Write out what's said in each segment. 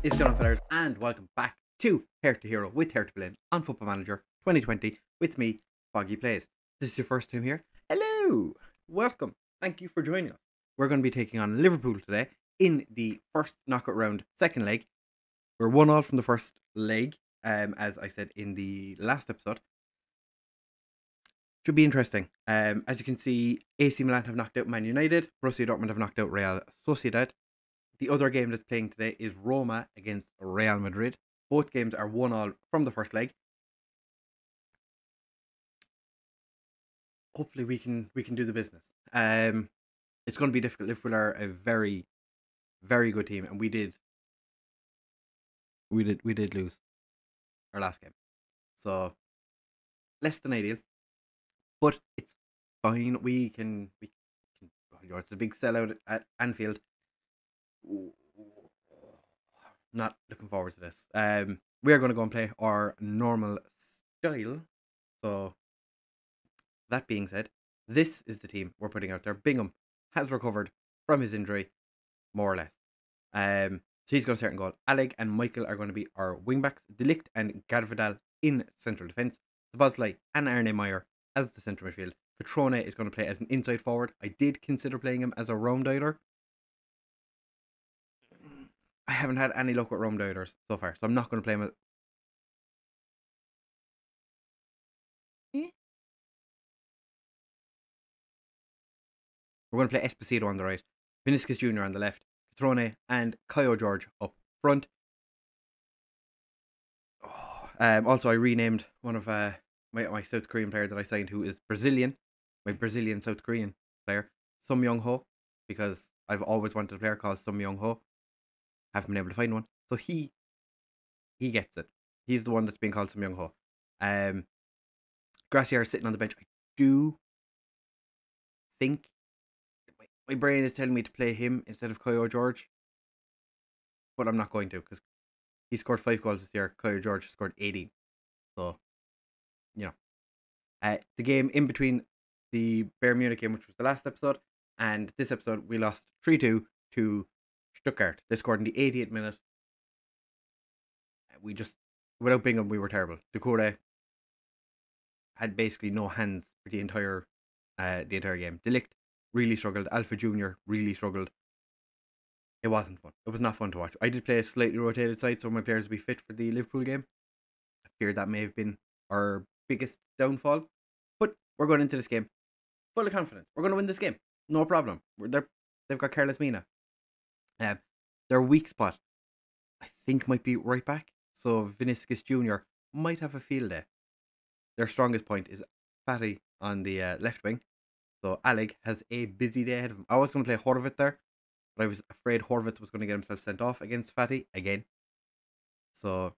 is going on, fellas, and welcome back to Hertha Hero with Hertha Berlin on Football Manager 2020 with me, Foggy Plays. This is your first time here. Hello, welcome. Thank you for joining us. We're going to be taking on Liverpool today in the first knockout round, second leg. We're 1-1 from the first leg, as I said in the last episode. Should be interesting. As you can see, AC Milan have knocked out Man United. Borussia Dortmund have knocked out Real Sociedad. The other game that's playing today is Roma against Real Madrid. Both games are 1-1 from the first leg. Hopefully we can do the business. It's going to be difficult. Liverpool are a very, very good team, and we did lose our last game, so less than ideal, but it's fine. We can it's a big sellout at Anfield. Not looking forward to this. We are going to go and play our normal style. So that being said, this is the team we're putting out there. Bingham has recovered from his injury, more or less. So he's going to start in goal. Alleg and Michael are going to be our wingbacks. De Ligt and Garvidal in central defence. Lvly and Arne Meyer as the central midfield. Petrone is going to play as an inside forward. I did consider playing him as a roam dialer. I haven't had any luck with roam dialers so far, so I'm not going to play him. We're going to play Esposito on the right, Vinicius Jr. on the left, Petrone and Caio Jorge up front. Also, I renamed one of my South Korean player that I signed, who is Brazilian, my Brazilian South Korean player, Sum Young Ho, because I've always wanted a player called Sum Young Ho. Haven't been able to find one, so he gets it. He's the one that's being called Sum Young Ho. Gracier is sitting on the bench. I do think my brain is telling me to play him instead of Caio Jorge, but I'm not going to, because he scored 5 goals this year. Caio Jorge scored 18. So, you know. The game in between the Bayern Munich game, which was the last episode, and this episode, we lost 3-2 to Stuttgart. They scored in the 88th minute. We just, without Bingham, we were terrible. Decore had basically no hands for the entire game. De Ligt really struggled. Alpha Jr. really struggled. It wasn't fun. It was not fun to watch. I did play a slightly rotated side, so my players would be fit for the Liverpool game. I fear that may have been our biggest downfall. But we're going into this game full of confidence. We're going to win this game. No problem. They've got Carlos Mina. Their weak spot, I think, might be right back. So Vinicius Jr. might have a field day. Their strongest point is Fatty on the left wing. So Alleg has a busy day ahead of him. I was going to play Horvat there, but I was afraid Horvat was going to get himself sent off against Fatty again. So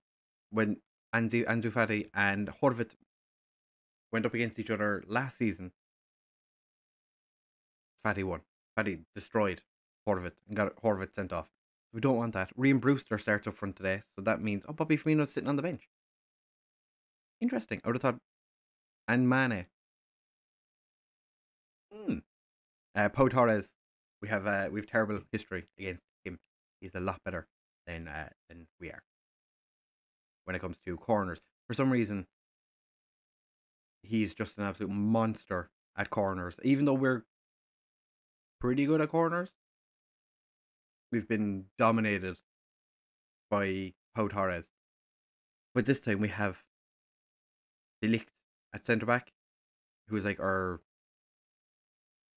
when Ansu Fati and Horvat went up against each other last season, Fatty won. Fatty destroyed Horvat and got Horvat sent off. We don't want that. Ryan Brewster starts up front today, so that means Bobby Firmino's sitting on the bench. Interesting. I would have thought. And Mane. Pau Torres, we have terrible history against him. He's a lot better than we are when it comes to corners. For some reason, he's just an absolute monster at corners. Even though we're pretty good at corners, we've been dominated by Pau Torres. But this time we have De Ligt at centre back, who is like our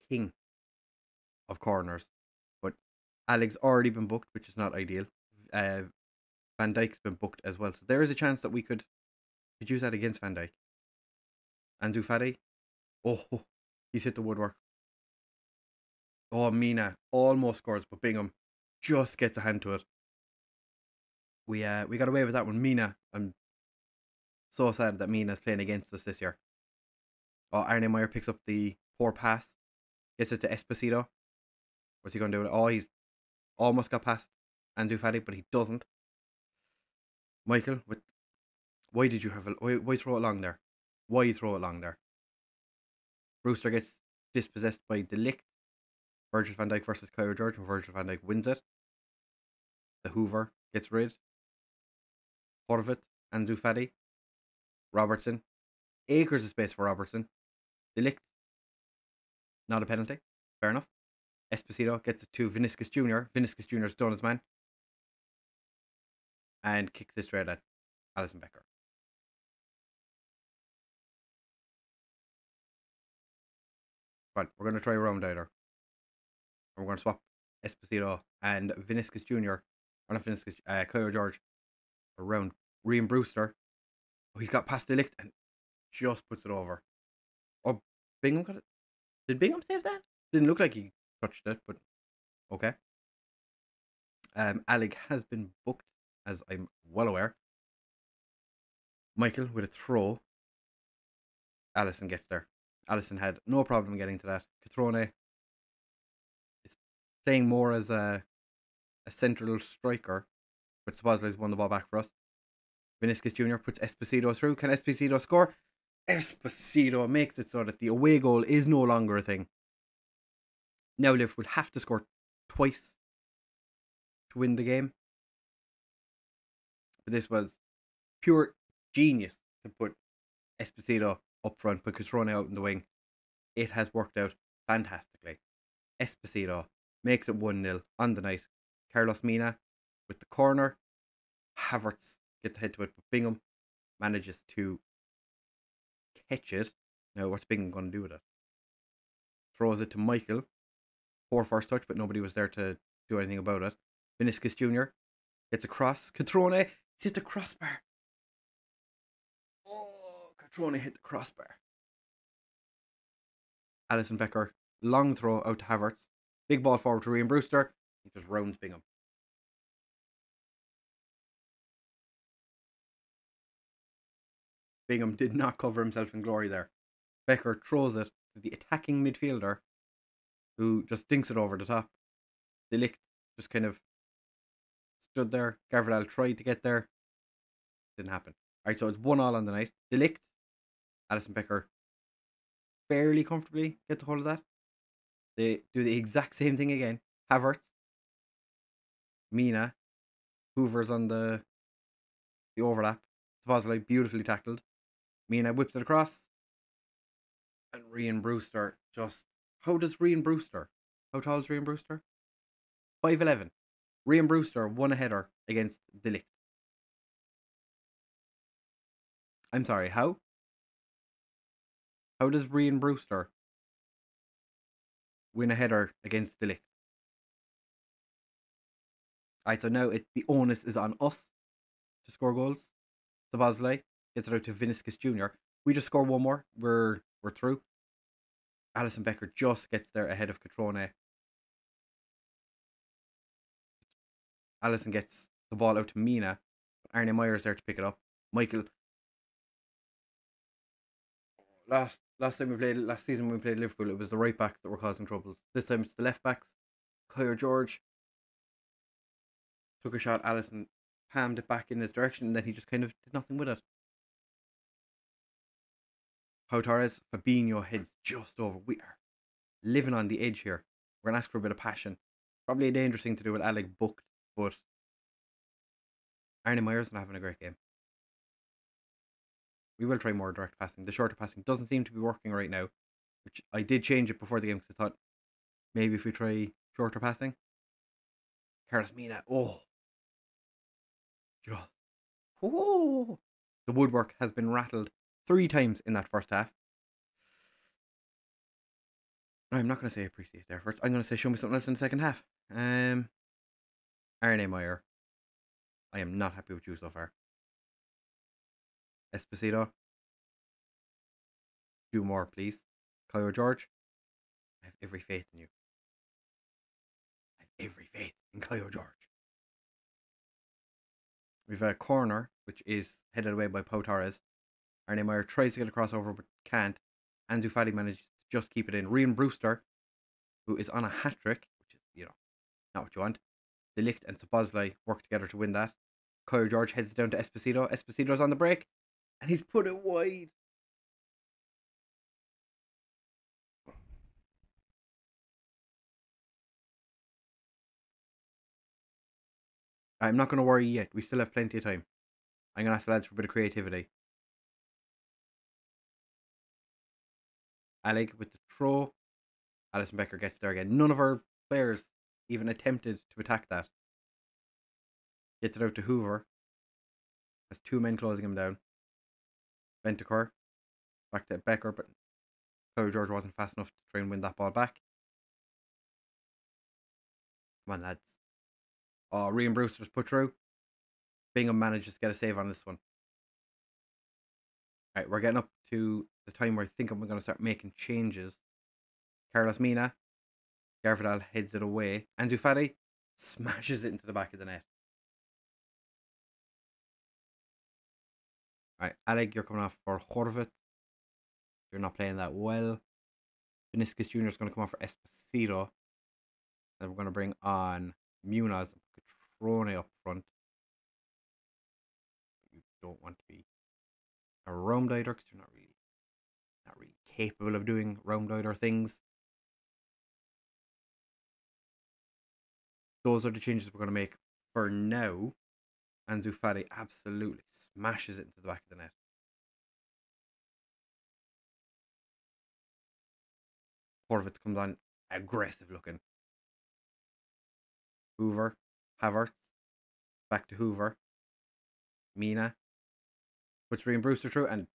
king of corners. But Alleg's already been booked, which is not ideal. Van Dijk's been booked as well, so there is a chance that we could use that against Van Dijk. Ansu Fati, oh, he's hit the woodwork. Oh, Mina almost scores, but Bingham just gets a hand to it. We got away with that one. Mina, I'm so sad that Mina's playing against us this year. Oh, Arne Meyer picks up the poor pass, gets it to Esposito. What's he going to do? Oh, he's almost got past Ansu Fati, but he doesn't. Michael, why did you have why throw it long there? Why throw it long there? Brewster gets dispossessed by De Ligt. Virgil van Dijk versus Caio Jorge, and Virgil van Dijk wins it. The Hoover gets rid. Horvat, Ansu Fati, Robertson. Acres of space for Robertson. Delict, not a penalty. Fair enough. Esposito gets it to Vinicius Jr. Vinicius Jr.'s done his man. And kicks it straight at Alisson Becker. Right, we're going to try a round either. We're going to swap Esposito and Vinicius Jr. Or not Vinicius, Kyle George around Ryan Brewster. Oh, he's got past Delict and just puts it over. Oh, Bingham got it. Did Bingham save that? Didn't look like he touched it, but okay. Alec has been booked, as I'm well aware. Michael with a throw. Alisson gets there. Alisson had no problem getting to that. Catrone is playing more as a central striker, but Szoboszlai's won the ball back for us. Vinicius Jr. puts Esposito through. Can Esposito score? Esposito makes it so that the away goal is no longer a thing. Now Liverpool have to score twice to win the game. But this was pure genius to put Esposito up front, put Catrone out in the wing. It has worked out fantastically. Esposito makes it 1-0 on the night. Carlos Mina with the corner. Havertz gets ahead to it, but Bingham manages to catch it. Now, what's Bingham going to do with it? Throws it to Michael. Poor first touch, but nobody was there to do anything about it. Vinicius Jr. gets across. Catrone hit the crossbar. Oh, Catrone hit the crossbar. Alisson Becker, long throw out to Havertz. Big ball forward to Ryan Brewster. He just rounds Bingham. Bingham did not cover himself in glory there. Becker throws it to the attacking midfielder, who just dinks it over the top. Delict just kind of stood there. Garverdale tried to get there. Didn't happen. Alright, so it's 1-1 on the night. Delict, Alisson Becker fairly comfortably get the hold of that. They do the exact same thing again. Havertz, Mina, Hoover's on the overlap. Szoboszlai beautifully tackled. Mina whips it across. And Ryan Brewster just... How does Ryan Brewster? How tall is Ryan Brewster? 5'11". Ryan Brewster won a header against Delict. I'm sorry, how? How does Ryan Brewster win a header against Delict? Alright, so now the onus is on us to score goals. Szoboszlai gets it out to Vinicius Jr. We just score one more. We're through. Alisson Becker just gets there ahead of Catrone. Alisson gets the ball out to Mina. Arne Meyer's there to pick it up. Michael. Last season when we played Liverpool, it was the right backs that were causing troubles. This time it's the left backs. Kyle George took a shot. Alisson palmed it back in his direction, and then he just kind of did nothing with it. Pau Torres, Fabinho heads just over. We are living on the edge here. We're going to ask for a bit of passion. Probably a dangerous thing to do with Alec booked, but Arne Meyer's not having a great game. We will try more direct passing. The shorter passing doesn't seem to be working right now, which I did change it before the game because I thought maybe if we try shorter passing. Carlos Mina, oh. The woodwork has been rattled 3 times in that first half. I'm not going to say appreciate their efforts. I'm going to say show me something else in the second half. Arne Meyer, I am not happy with you so far. Esposito, do more, please. Kyle George, I have every faith in you. I have every faith in Kyle George. We've a corner, which is headed away by Pau Torres. Arne Meyer tries to get a crossover, but can't. Ansu Fati manages to just keep it in. Ryan Brewster, who is on a hat-trick, which is, not what you want. Delict and Szoboszlai work together to win that. Kyle George heads down to Esposito. Esposito's on the break, and he's put it wide. I'm not going to worry yet. We still have plenty of time. I'm going to ask the lads for a bit of creativity. Alec with the throw. Alison Becker gets there again. None of our players even attempted to attack that. Gets it out to Hoover. Has 2 men closing him down. Bentancur. Back to Becker, but Cody George wasn't fast enough to try and win that ball back. Come on, lads. Oh, Rian Brewster's put through. Bingham manages to get a save on this one. Right, we're getting up to the time where I think I'm going to start making changes. Carlos Mina. Garvidal heads it away. Ansu Fati smashes it into the back of the net. Right, Alec, you're coming off for Horvat. You're not playing that well. Vinicius Jr. is going to come off for Esposito. And we're going to bring on Munoz and Catrone up front. You don't want to be a roam dider because you're not really capable of doing roam dider things. Those are the changes we're going to make for now. Ansu Fati absolutely smashes it into the back of the net. Horvat comes on aggressive looking. Hoover, Havertz, back to Hoover. Mina puts Rian Brewster through and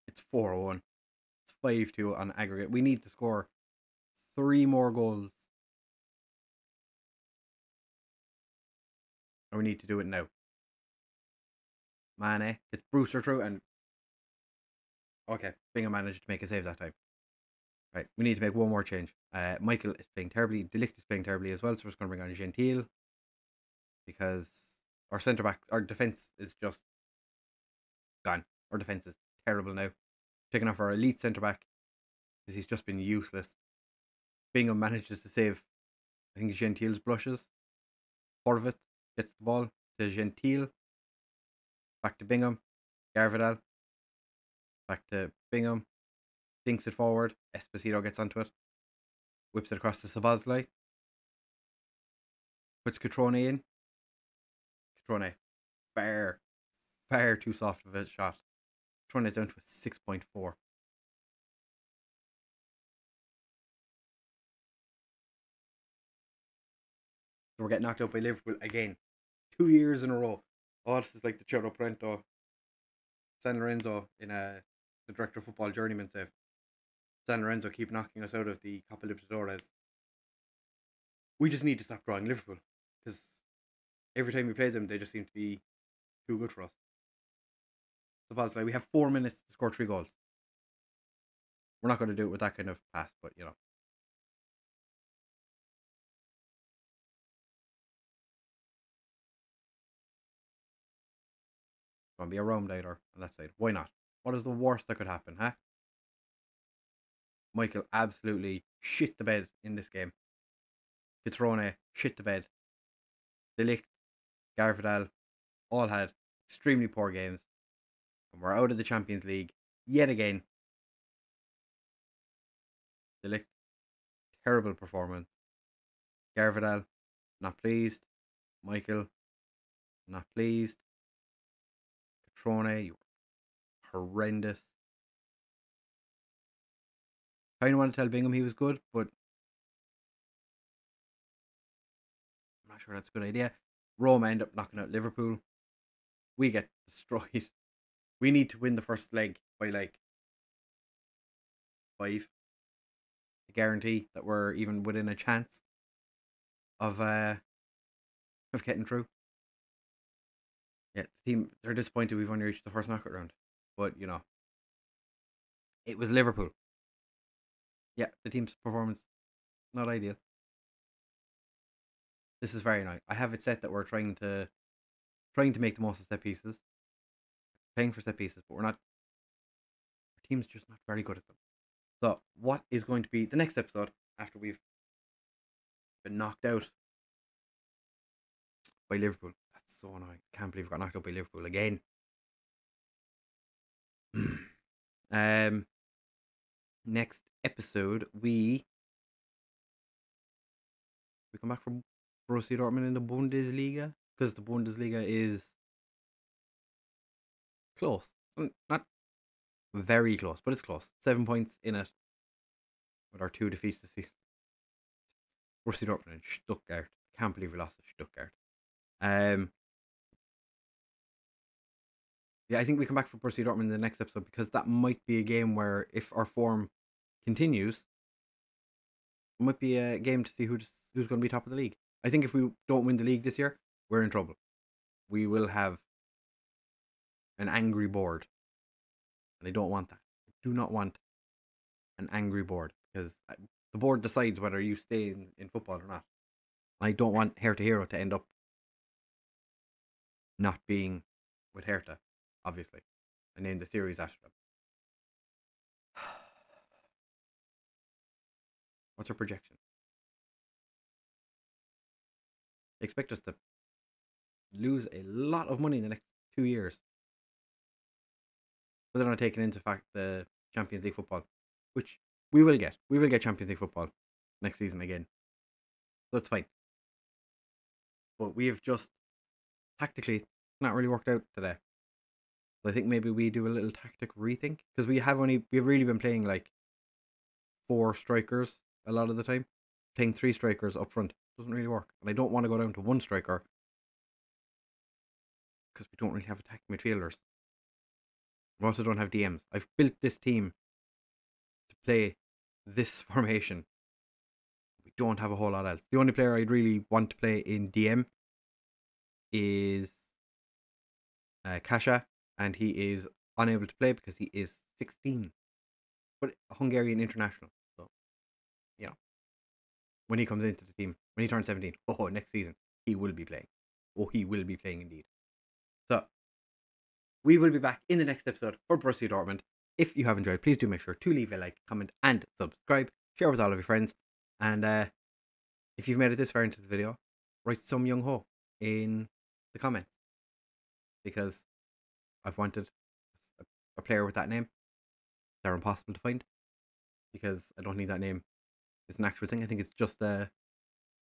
it's 4-1. It's 5-2 on aggregate. We need to score 3 more goals. And we need to do it now. Mane gets Brewster through and okay, Bingham managed to make a save that time. Right, we need to make one more change. Michael is playing terribly. De Ligt is playing terribly as well, so we're just going to bring on Gentile because our centre back, our defence is just gone. Our defence is terrible now. Taking off our elite centre back because he's just been useless. Bingham manages to save, I think, Gentile's blushes. Horvat gets the ball to Gentile. Back to Bingham. Garvidal. Back to Bingham. Dinks it forward. Esposito gets onto it. Whips it across to Lvly. Puts Catrone in. Catrone. Far too soft of a shot. Catrone is down to a 6.4. So we're getting knocked out by Liverpool again. 2 years in a row. Oh, this is like the Cerro Prento San Lorenzo in the Director of Football Journeyman save. San Lorenzo keep knocking us out of the Copa Libertadores. We just need to stop drawing Liverpool because every time we play them, they just seem to be too good for us. So we have 4 minutes to score 3 goals. We're not going to do it with that kind of pass, but you know. It's going to be a roam dider on that side. Why not? What is the worst that could happen, huh? Michael absolutely shit the bed in this game. Catrone shit the bed. De Ligt, Garvidal all had extremely poor games. And we're out of the Champions League yet again. De Ligt, terrible performance. Garvidal, not pleased. Michael, not pleased. Catrone, you were horrendous. Kind of want to tell Bingham he was good, but I'm not sure that's a good idea. Roma end up knocking out Liverpool. We get destroyed. We need to win the first leg by like 5 to guarantee that we're even within a chance of getting through. Yeah, the team, they're disappointed we've only reached the first knockout round. But, you know, it was Liverpool. Yeah, the team's performance, not ideal. This is very nice. I have it set that we're trying to make the most of set pieces. Playing for set pieces, but we're not. Our team's just not very good at them. So, what is going to be the next episode after we've been knocked out by Liverpool? so annoying. Can't believe we got knocked out by Liverpool again. Next episode we come back from Borussia Dortmund in the Bundesliga, because the Bundesliga is close. Not very close, but it's close. 7 points in it with our 2 defeats this season. Borussia Dortmund and Stuttgart. Can't believe we lost to Stuttgart. Yeah, I think we come back for Borussia Dortmund in the next episode, because that might be a game where, if our form continues, it might be a game to see who's going to be top of the league. I think if we don't win the league this year, we're in trouble. We will have an angry board, and I don't want that. I do not want an angry board, because the board decides whether you stay in football or not. I don't want Hertha Hero to end up not being with Hertha, obviously. I named the series after them. What's our projection? They expect us to lose a lot of money in the next 2 years. But they're not taking into fact the Champions League football, which we will get. We will get Champions League football next season again. So it's fine. But we have just tactically not really worked out today. So I think maybe we do a little tactic rethink, because we've really been playing like 4 strikers a lot of the time. Playing 3 strikers up front doesn't really work, and I don't want to go down to 1 striker, because we don't really have attacking midfielders. We also don't have DMs. I've built this team to play this formation. We don't have a whole lot else. The only player I'd really want to play in DM is Kasha, and he is unable to play because he is 16, but a Hungarian international. So, you know, when he comes into the team, when he turns 17, next season, he will be playing. He will be playing indeed. So, we will be back in the next episode for Borussia Dortmund. If you have enjoyed, please do make sure to leave a like, comment, and subscribe. Share with all of your friends. And if you've made it this far into the video, write some young ho in the comments, because I've wanted a player with that name. They're impossible to find, because I don't need that name. It's an actual thing. I think it's just a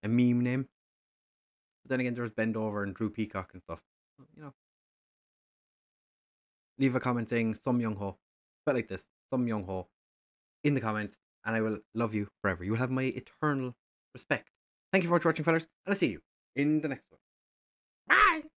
meme name. But then again, there's Bend Over and Drew Peacock and stuff. You know, leave a comment saying some young ho, but like this, some young ho, in the comments, and I will love you forever. You will have my eternal respect. Thank you for watching, fellas, and I'll see you in the next one. Bye!